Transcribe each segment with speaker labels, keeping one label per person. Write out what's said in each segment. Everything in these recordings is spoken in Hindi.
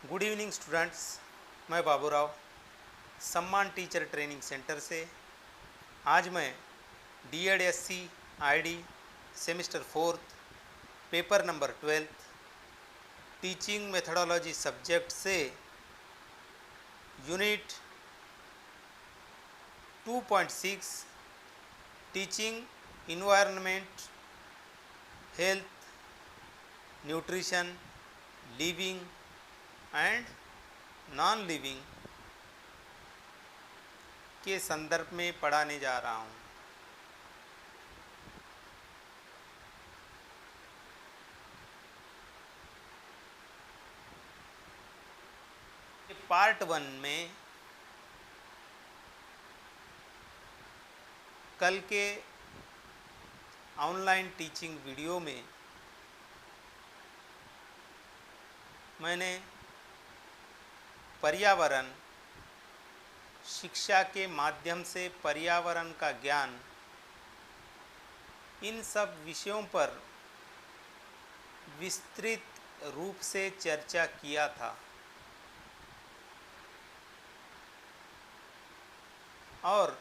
Speaker 1: गुड इवनिंग स्टूडेंट्स, मैं बाबू राव सम्मान टीचर ट्रेनिंग सेंटर से। आज मैं D.Ed. SC ID semester 4 paper number 12 teaching methodology subject से unit 2.6 teaching environment, health, nutrition, living and non living के संदर्भ में पढ़ाने जा रहा हूँ। पार्ट 1 में कल के ऑनलाइन टीचिंग वीडियो में मैंने पर्यावरण, शिक्षा के माध्यम से पर्यावरण का ज्ञान, इन सब विषयों पर विस्तृत रूप से चर्चा किया था और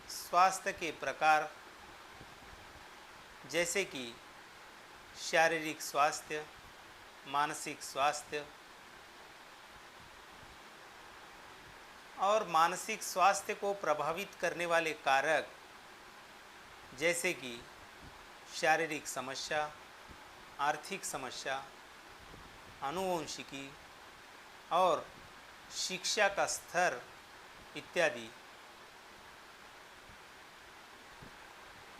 Speaker 1: स्वास्थ्य के प्रकार जैसे कि शारीरिक स्वास्थ्य, मानसिक स्वास्थ्य और मानसिक स्वास्थ्य को प्रभावित करने वाले कारक जैसे कि शारीरिक समस्या, आर्थिक समस्या, आनुवंशिकी और शिक्षा का स्तर इत्यादि,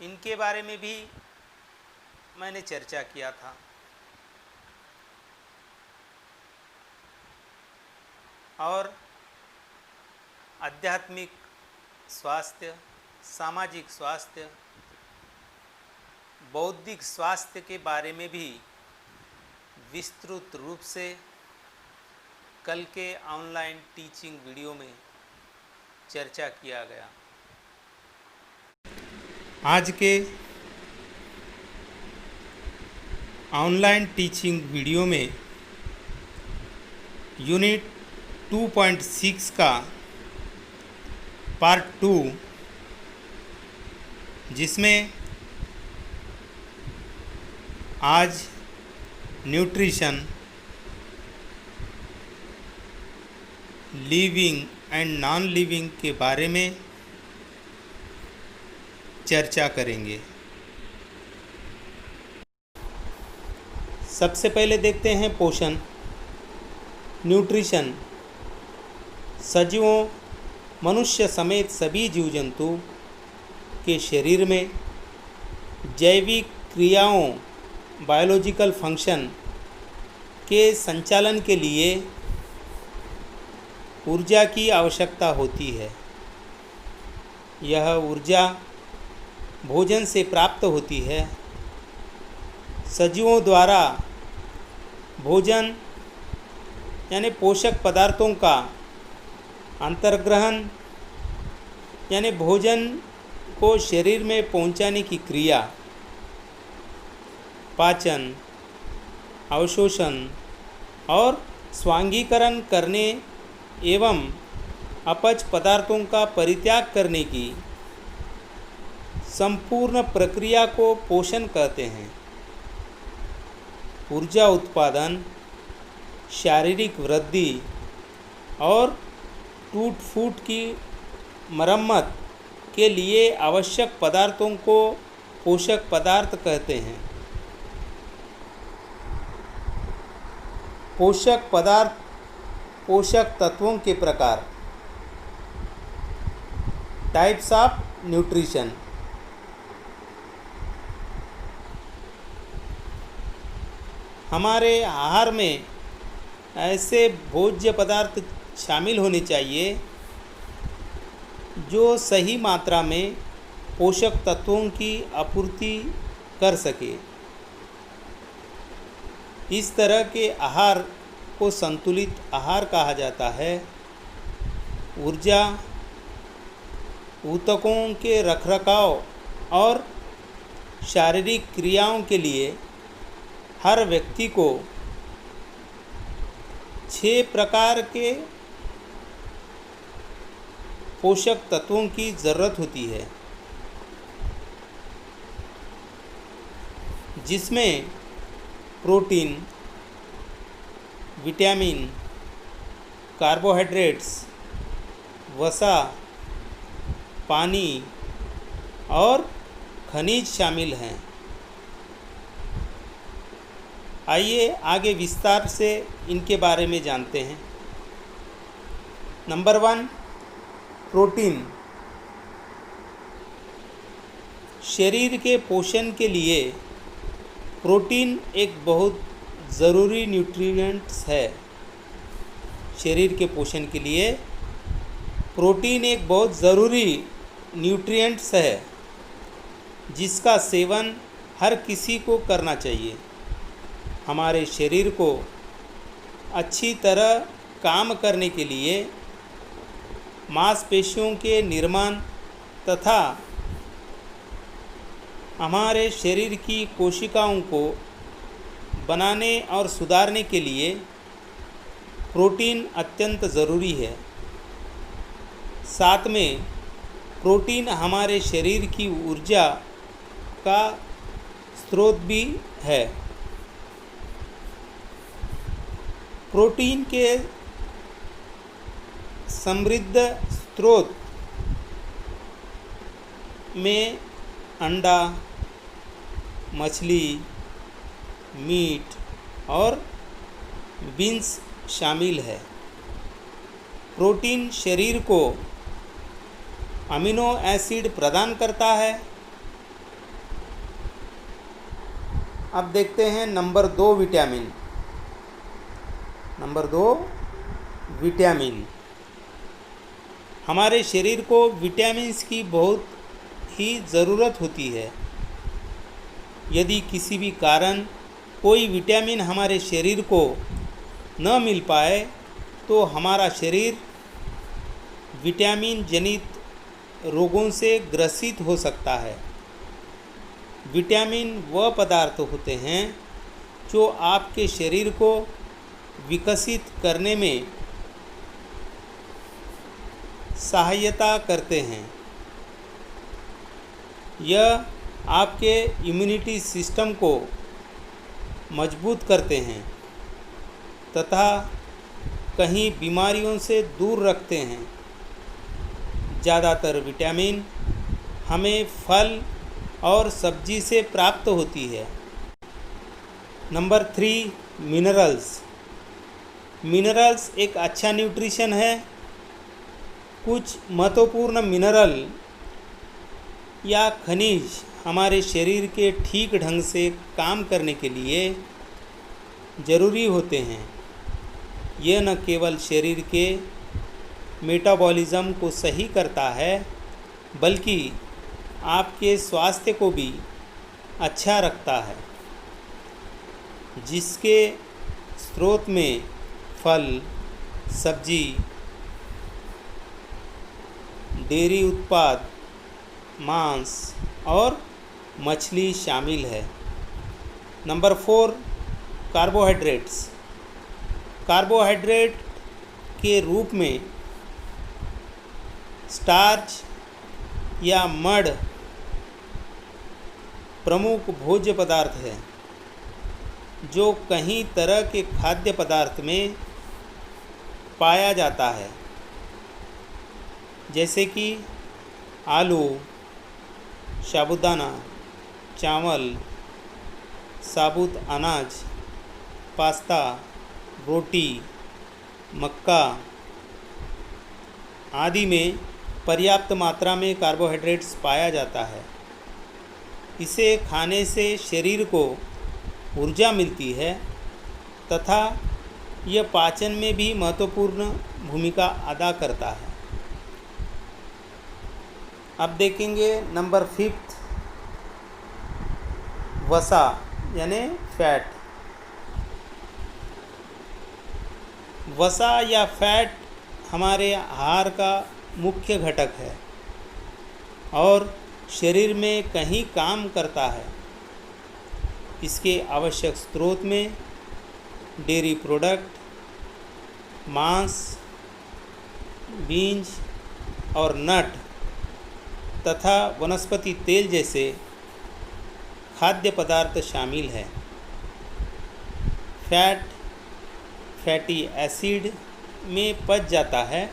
Speaker 1: इनके बारे में भी मैंने चर्चा किया था। और आध्यात्मिक स्वास्थ्य, सामाजिक स्वास्थ्य, बौद्धिक स्वास्थ्य के बारे में भी विस्तृत रूप से कल के ऑनलाइन टीचिंग वीडियो में चर्चा किया गया। आज के ऑनलाइन टीचिंग वीडियो में यूनिट 2.6 का पार्ट 2, जिसमें आज nutrition, living and non living के बारे में चर्चा करेंगे। सबसे पहले देखते हैं पोषण, न्यूट्रिशन। सजीवों, मनुष्य समेत सभी जीव जंतु के शरीर में जैविक क्रियाओं, बायोलॉजिकल फंक्शन के संचालन के लिए ऊर्जा की आवश्यकता होती है। यह ऊर्जा भोजन से प्राप्त होती है। सजीवों द्वारा भोजन यानी पोषक पदार्थों का अंतर्ग्रहण यानी भोजन को शरीर में पहुंचाने की क्रिया, पाचन, अवशोषण और स्वांगीकरण करने एवं अपच पदार्थों का परित्याग करने की संपूर्ण प्रक्रिया को पोषण कहते हैं। ऊर्जा उत्पादन, शारीरिक वृद्धि और टूट फूट की मरम्मत के लिए आवश्यक पदार्थों को पोषक पदार्थ कहते हैं। पोषक पदार्थ, पोषक तत्वों के प्रकार, टाइप्स ऑफ न्यूट्रिशन। हमारे आहार में ऐसे भोज्य पदार्थ शामिल होने चाहिए जो सही मात्रा में पोषक तत्वों की आपूर्ति कर सके। इस तरह के आहार को संतुलित आहार कहा जाता है। ऊर्जा, ऊतकों के रखरखाव और शारीरिक क्रियाओं के लिए हर व्यक्ति को 6 प्रकार के पोषक तत्वों की ज़रूरत होती है, जिसमें प्रोटीन, विटामिन, कार्बोहाइड्रेट्स, वसा, पानी और खनिज शामिल हैं। आइए आगे विस्तार से इनके बारे में जानते हैं। Number 1, protein. शरीर के पोषण के लिए प्रोटीन एक बहुत ज़रूरी न्यूट्रिएंट्स है। शरीर के पोषण के लिए प्रोटीन एक बहुत ज़रूरी न्यूट्रिएंट्स है, जिसका सेवन हर किसी को करना चाहिए। हमारे शरीर को अच्छी तरह काम करने के लिए मांसपेशियों के निर्माण तथा हमारे शरीर की कोशिकाओं को बनाने और सुधारने के लिए प्रोटीन अत्यंत ज़रूरी है। साथ में प्रोटीन हमारे शरीर की ऊर्जा का स्रोत भी है। प्रोटीन के समृद्ध स्रोत में अंडा, मछली, मीट और बीन्स शामिल है। प्रोटीन शरीर को अमीनो एसिड प्रदान करता है। अब देखते हैं नंबर 2, विटामिन। Number 2, vitamin. हमारे शरीर को विटामिन्स की बहुत ही ज़रूरत होती है। यदि किसी भी कारण कोई विटामिन हमारे शरीर को न मिल पाए तो हमारा शरीर विटामिन जनित रोगों से ग्रसित हो सकता है। विटामिन वह पदार्थ होते हैं जो आपके शरीर को विकसित करने में सहायता करते हैं। यह आपके इम्यूनिटी सिस्टम को मजबूत करते हैं तथा कहीं बीमारियों से दूर रखते हैं। ज़्यादातर विटामिन हमें फल और सब्जी से प्राप्त होती है। Number 3, minerals. मिनरल्स एक अच्छा न्यूट्रिशन है। कुछ महत्वपूर्ण मिनरल या खनिज हमारे शरीर के ठीक ढंग से काम करने के लिए ज़रूरी होते हैं। यह न केवल शरीर के मेटाबॉलिज्म को सही करता है, बल्कि आपके स्वास्थ्य को भी अच्छा रखता है, जिसके स्रोत में फल, सब्जी, डेयरी उत्पाद, मांस और मछली शामिल है। Number 4, carbohydrates. कार्बोहाइड्रेट के रूप में स्टार्च या मड प्रमुख भोज्य पदार्थ है, जो कई तरह के खाद्य पदार्थ में पाया जाता है, जैसे कि आलू, साबूदाना, चावल, साबुत अनाज, पास्ता, रोटी, मक्का आदि में पर्याप्त मात्रा में कार्बोहाइड्रेट्स पाया जाता है। इसे खाने से शरीर को ऊर्जा मिलती है तथा यह पाचन में भी महत्वपूर्ण भूमिका अदा करता है। अब देखेंगे नंबर 5, वसा यानी फैट। वसा या फैट हमारे आहार का मुख्य घटक है और शरीर में कहीं काम करता है। इसके आवश्यक स्रोत में डेयरी प्रोडक्ट, मांस, बीज और नट तथा वनस्पति तेल जैसे खाद्य पदार्थ शामिल है। फैटी एसिड में पच जाता है,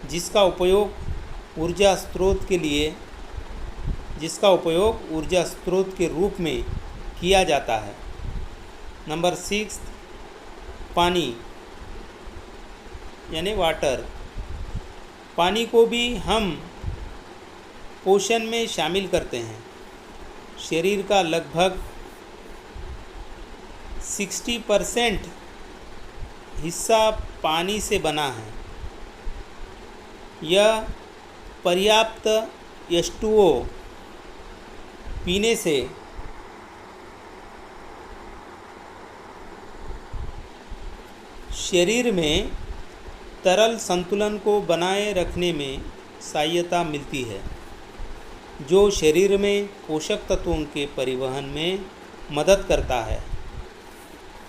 Speaker 1: जिसका उपयोग ऊर्जा स्रोत के रूप में किया जाता है। नंबर 6, पानी यानी वाटर। पानी को भी हम पोषण में शामिल करते हैं। शरीर का लगभग 60% हिस्सा पानी से बना है। यह पर्याप्त H2O पीने से शरीर में तरल संतुलन को बनाए रखने में सहायता मिलती है, जो शरीर में पोषक तत्वों के परिवहन में मदद करता है,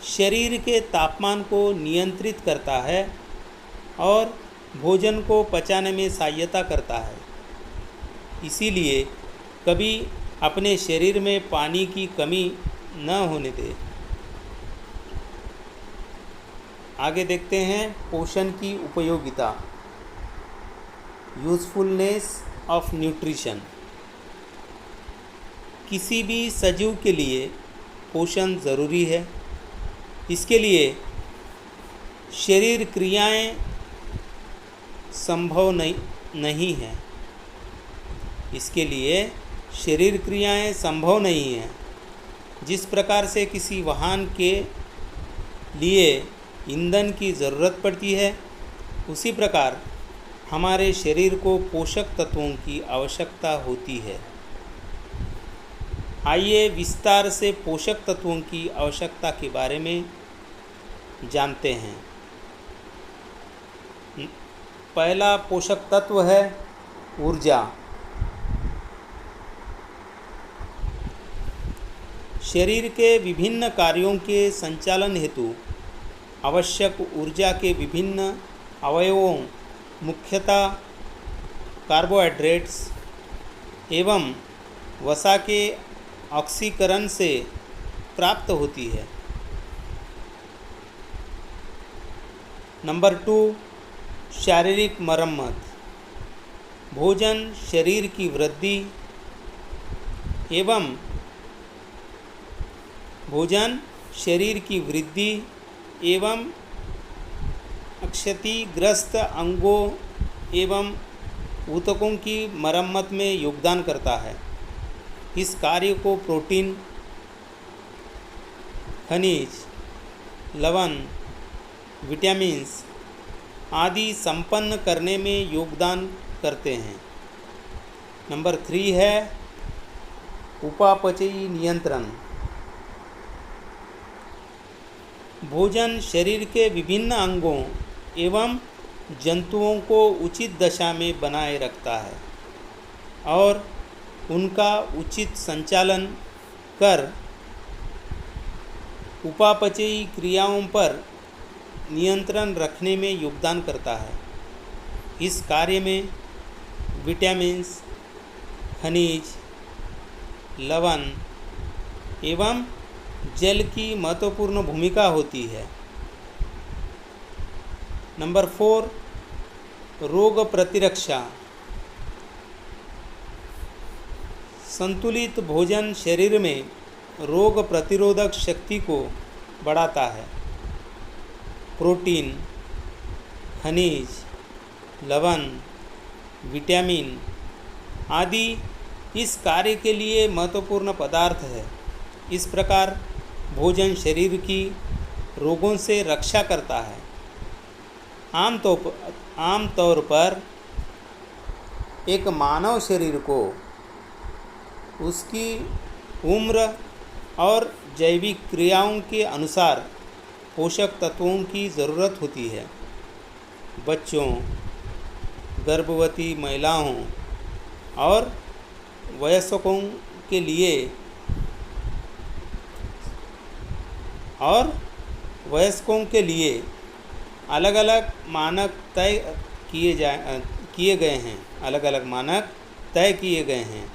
Speaker 1: शरीर के तापमान को नियंत्रित करता है और भोजन को पचाने में सहायता करता है। इसीलिए कभी अपने शरीर में पानी की कमी न होने दें। आगे देखते हैं पोषण की उपयोगिता। Usefulness of nutrition. किसी भी सजीव के लिए पोषण ज़रूरी है। इसके लिए शरीर क्रियाएं संभव नहीं हैं। जिस प्रकार से किसी वाहन के लिए ईंधन की ज़रूरत पड़ती है, उसी प्रकार हमारे शरीर को पोषक तत्वों की आवश्यकता होती है। आइए विस्तार से पोषक तत्वों की आवश्यकता के बारे में जानते हैं। पहला पोषक तत्व है ऊर्जा। शरीर के विभिन्न कार्यों के संचालन हेतु आवश्यक ऊर्जा के विभिन्न अवयवों, मुख्यतः कार्बोहाइड्रेट्स एवं वसा के ऑक्सीकरण से प्राप्त होती है। नंबर 2, शारीरिक मरम्मत। भोजन शरीर की वृद्धि एवं क्षतिग्रस्त अंगों एवं ऊतकों की मरम्मत में योगदान करता है। इस कार्य को प्रोटीन, खनिज, लवण, विटामिन्स आदि संपन्न करने में योगदान करते हैं। नंबर 3 है उपापचयी नियंत्रण। भोजन शरीर के विभिन्न अंगों एवं जंतुओं को उचित दशा में बनाए रखता है और उनका उचित संचालन कर उपापचयी क्रियाओं पर नियंत्रण रखने में योगदान करता है। इस कार्य में विटामिन्स, खनिज, लवण एवं जल की महत्वपूर्ण भूमिका होती है। नंबर 4, रोग प्रतिरक्षा। संतुलित भोजन शरीर में रोग प्रतिरोधक शक्ति को बढ़ाता है। प्रोटीन, खनिज, लवण, विटामिन आदि इस कार्य के लिए महत्वपूर्ण पदार्थ है। इस प्रकार भोजन शरीर की रोगों से रक्षा करता है। आमतौर पर एक मानव शरीर को उसकी उम्र और जैविक क्रियाओं के अनुसार पोषक तत्वों की ज़रूरत होती है। बच्चों, गर्भवती महिलाओं और वयस्कों के लिए और वयस्कों के लिए अलग अलग मानक तय किए गए हैं, अलग अलग मानक तय किए गए हैं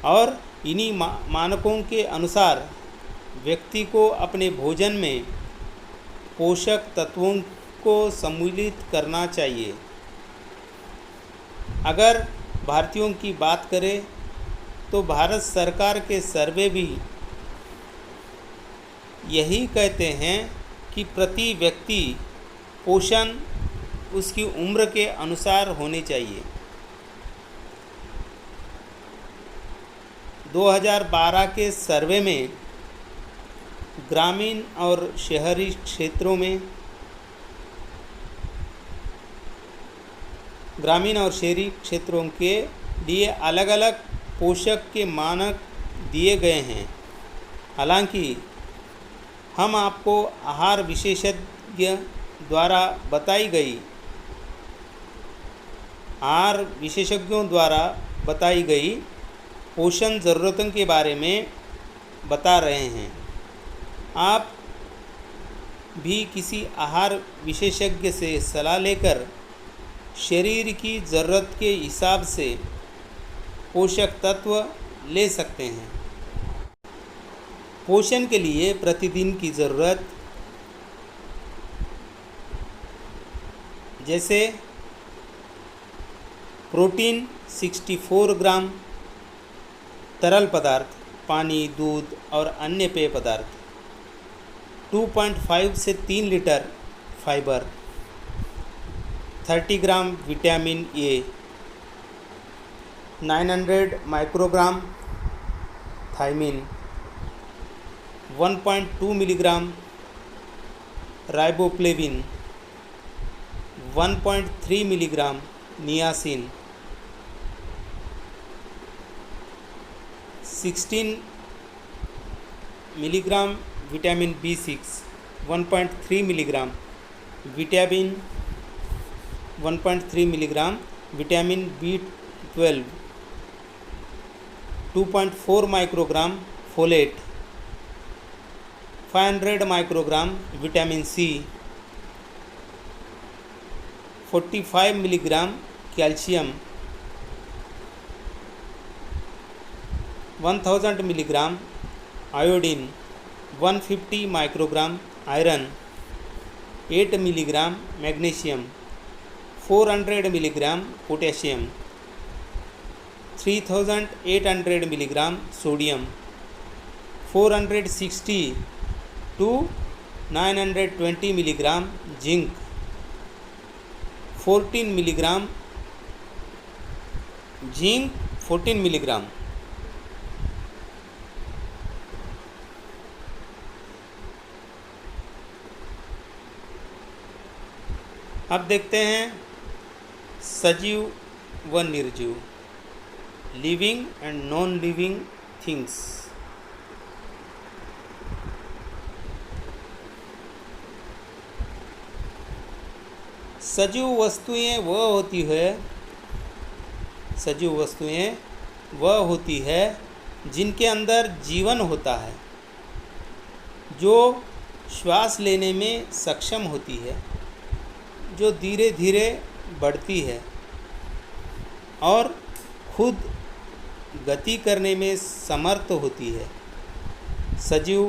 Speaker 1: और इन्हीं मानकों के अनुसार व्यक्ति को अपने भोजन में पोषक तत्वों को सम्मिलित करना चाहिए। अगर भारतीयों की बात करें तो भारत सरकार के सर्वे भी यही कहते हैं कि प्रति व्यक्ति पोषण उसकी उम्र के अनुसार होने चाहिए। 2012 के सर्वे में ग्रामीण और शहरी क्षेत्रों के लिए अलग अलग पोषक के मानक दिए गए हैं। हालांकि हम आपको आहार विशेषज्ञों द्वारा बताई गई पोषण ज़रूरतों के बारे में बता रहे हैं। आप भी किसी आहार विशेषज्ञ से सलाह लेकर शरीर की ज़रूरत के हिसाब से पोषक तत्व ले सकते हैं। पोषण के लिए प्रतिदिन की ज़रूरत जैसे प्रोटीन 64 ग्राम, तरल पदार्थ पानी, दूध और अन्य पेय पदार्थ 2.5 से 3 litre, fibre 30 gram vitamin A, 900 microgram thiamine, 1.2 milligram riboflavin, 1.3 milligram niacin, 16 milligram vitamin B6, 1.3 milligram vitamin 1.3 milligram vitamin B12, 2.4 microgram folate, 500 microgram vitamin C, 45 milligram calcium, 1000 milligram iodine, 150 microgram iron, 8 milligram magnesium, 400 milligram potassium, 3800 milligram sodium, 460 to 920 milligram zinc, 14 milligram zinc, 14 milligram. अब देखते हैं सजीव व निर्जीव, living and non living things. सजीव वस्तुएं वह होती है जिनके अंदर जीवन होता है, जो श्वास लेने में सक्षम होती है, जो धीरे धीरे बढ़ती है और खुद गति करने में समर्थ होती है। सजीव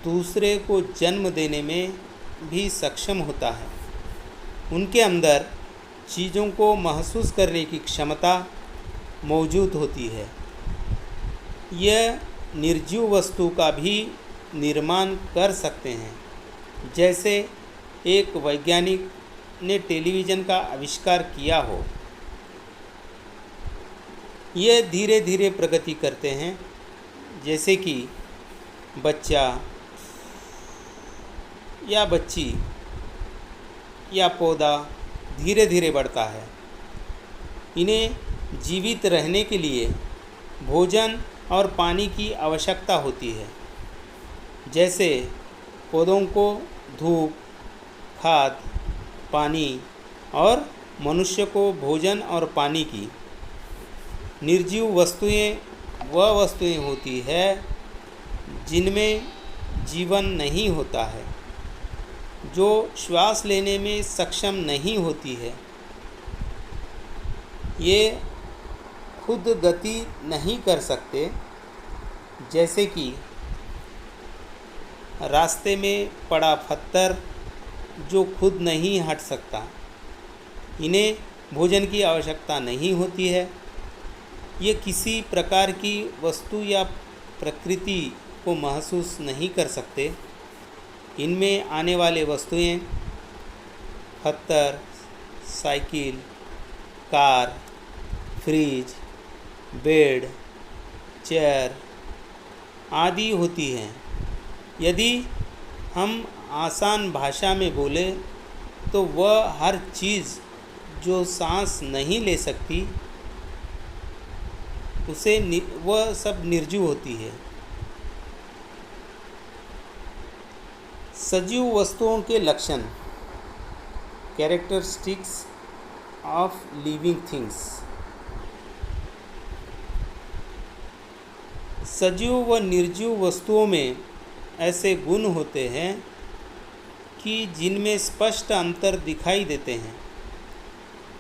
Speaker 1: दूसरे को जन्म देने में भी सक्षम होता है। उनके अंदर चीज़ों को महसूस करने की क्षमता मौजूद होती है। यह निर्जीव वस्तु का भी निर्माण कर सकते हैं। जैसे एक वैज्ञानिक ने टेलीविज़न का आविष्कार किया हो। ये धीरे धीरे प्रगति करते हैं, जैसे कि बच्चा या बच्ची या पौधा धीरे धीरे बढ़ता है। इन्हें जीवित रहने के लिए भोजन और पानी की आवश्यकता होती है। जैसे पौधों को धूप, खाद, पानी और मनुष्य को भोजन और पानी की। निर्जीव वस्तुएं वह वस्तुएं होती है जिनमें जीवन नहीं होता है, जो श्वास लेने में सक्षम नहीं होती है, ये खुद गति नहीं कर सकते, जैसे कि रास्ते में पड़ा पत्थर जो खुद नहीं हट सकता। इन्हें भोजन की आवश्यकता नहीं होती है। ये किसी प्रकार की वस्तु या प्रकृति को महसूस नहीं कर सकते। इनमें आने वाले वस्तुएं पत्थर, cycle, car, fridge, bed, chair आदि होती हैं। यदि हम आसान भाषा में बोले तो वह हर चीज़ जो सांस नहीं ले सकती उसे वह सब निर्जीव होती है। सजीव वस्तुओं के लक्षण, कैरेक्टरिस्टिक्स ऑफ लिविंग थिंग्स। सजीव व निर्जीव वस्तुओं में ऐसे गुण होते हैं कि जिनमें स्पष्ट अंतर दिखाई देते हैं।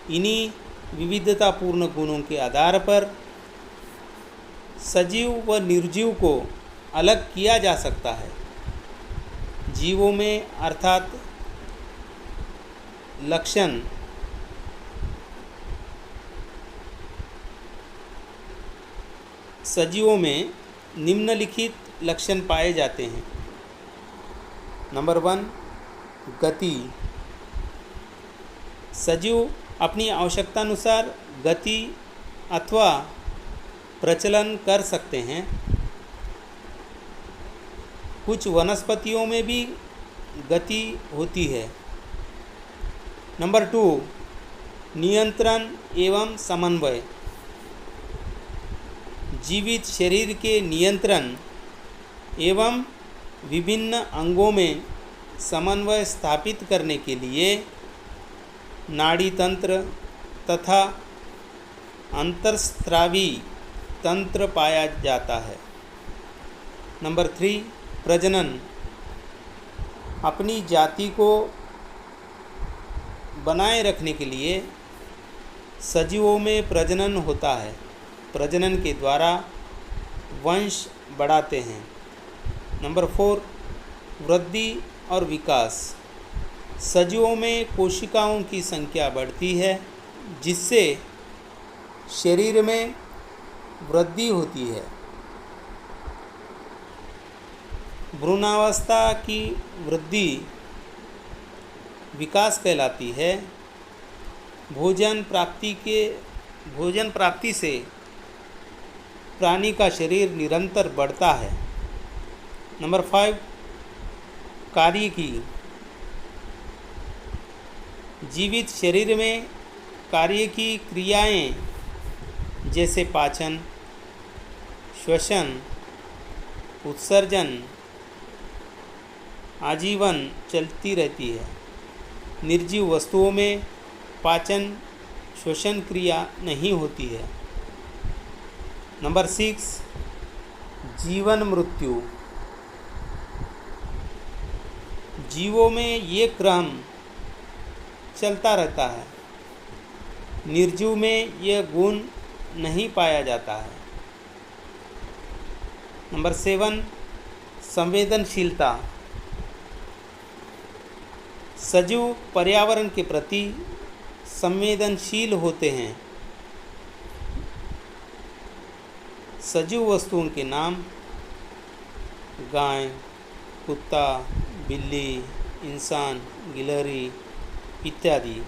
Speaker 1: इन्हीं विविधतापूर्ण गुणों के आधार पर सजीव व निर्जीव को अलग किया जा सकता है। जीवों में अर्थात लक्षण सजीवों में निम्नलिखित लक्षण पाए जाते हैं। नंबर 1, गति। सजीव अपनी आवश्यकतानुसार गति अथवा प्रचलन कर सकते हैं। कुछ वनस्पतियों में भी गति होती है। नंबर 2, नियंत्रण एवं समन्वय। जीवित शरीर के नियंत्रण एवं विभिन्न अंगों में समन्वय स्थापित करने के लिए नाड़ी तंत्र तथा अंतर्स्रावी तंत्र पाया जाता है। नंबर 3, प्रजनन। अपनी जाति को बनाए रखने के लिए सजीवों में प्रजनन होता है। प्रजनन के द्वारा वंश बढ़ाते हैं। नंबर 4, वृद्धि और विकास। सजीवों में कोशिकाओं की संख्या बढ़ती है, जिससे शरीर में वृद्धि होती है। भ्रूणावस्था की वृद्धि विकास कहलाती है। भोजन प्राप्ति से प्राणी का शरीर निरंतर बढ़ता है। नंबर 5, कार्यकी। जीवित शरीर में कार्य की क्रियाएं जैसे पाचन, श्वसन, उत्सर्जन आजीवन चलती रहती है। निर्जीव वस्तुओं में पाचन श्वसन क्रिया नहीं होती है। नंबर 6, जीवन मृत्यु। जीवों में ये क्रम चलता रहता है। निर्जीव में यह गुण नहीं पाया जाता है। नंबर 7, संवेदनशीलता। सजीव पर्यावरण के प्रति संवेदनशील होते हैं। सजीव वस्तुओं के नाम गाय, कुत्ता, बिल्ली, इंसान, गिलहरी इत्यादि।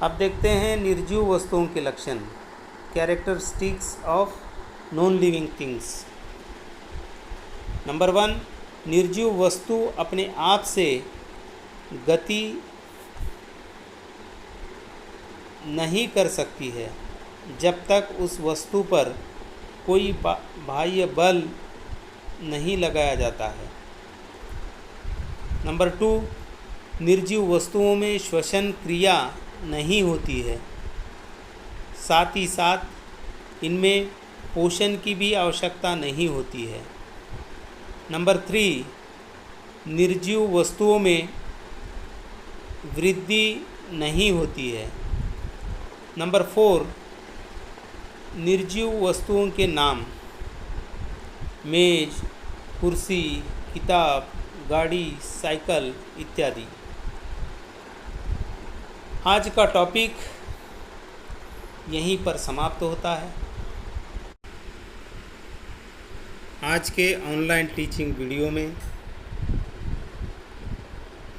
Speaker 1: अब देखते हैं निर्जीव वस्तुओं के लक्षण, characteristics of non living things. Number 1, निर्जीव वस्तु अपने आप से गति नहीं कर सकती है जब तक उस वस्तु पर कोई बाह्य बल नहीं लगाया जाता है। नंबर 2, निर्जीव वस्तुओं में श्वसन क्रिया नहीं होती है। साथ ही साथ इनमें पोषण की भी आवश्यकता नहीं होती है। नंबर 3, निर्जीव वस्तुओं में वृद्धि नहीं होती है। नंबर 4, निर्जीव वस्तुओं के नाम: मेज, कुर्सी, किताब, गाड़ी, साइकिल इत्यादि। आज का टॉपिक यहीं पर समाप्त होता है। आज के ऑनलाइन टीचिंग वीडियो में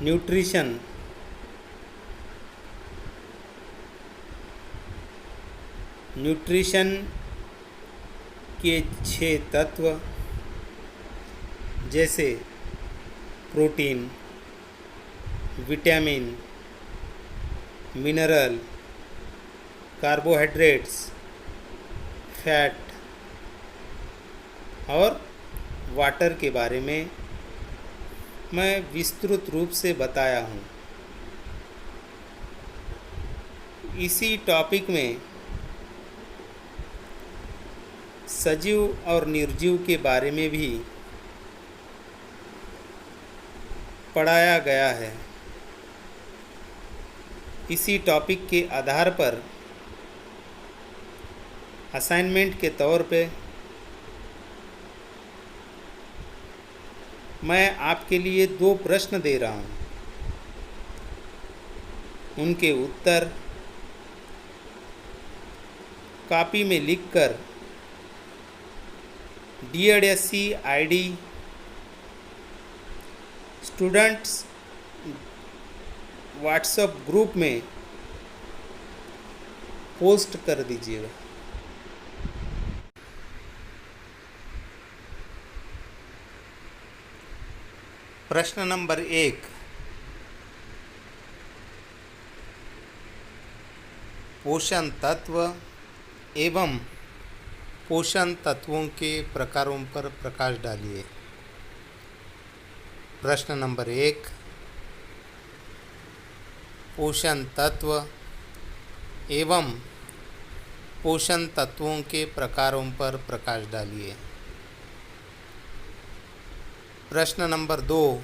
Speaker 1: न्यूट्रिशन के 6 तत्व जैसे protein, vitamin, mineral, carbohydrates, fat और वाटर के बारे में मैं विस्तृत रूप से बताया हूँ। इसी टॉपिक में सजीव और निर्जीव के बारे में भी पढ़ाया गया है। इसी टॉपिक के आधार पर असाइनमेंट के तौर पे मैं आपके लिए 2 प्रश्न दे रहा हूँ। उनके उत्तर कॉपी में लिखकर DEDSC ID students WhatsApp group में पोस्ट कर दीजिएगा। प्रश्न नंबर 1, पोषण तत्व एवं पोषण तत्वों के प्रकारों पर प्रकाश डालिए। प्रश्न नंबर 1, पोषण तत्व एवं पोषण तत्वों के प्रकारों पर प्रकाश डालिए। प्रश्न नंबर 2,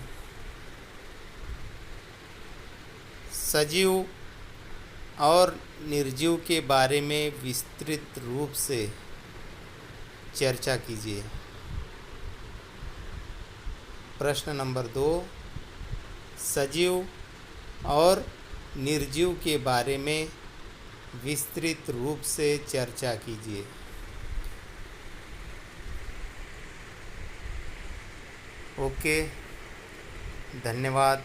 Speaker 1: सजीव और निर्जीव के बारे में विस्तृत रूप से चर्चा कीजिए। प्रश्न नंबर 2, सजीव और निर्जीव के बारे में विस्तृत रूप से चर्चा कीजिए। ओके, धन्यवाद।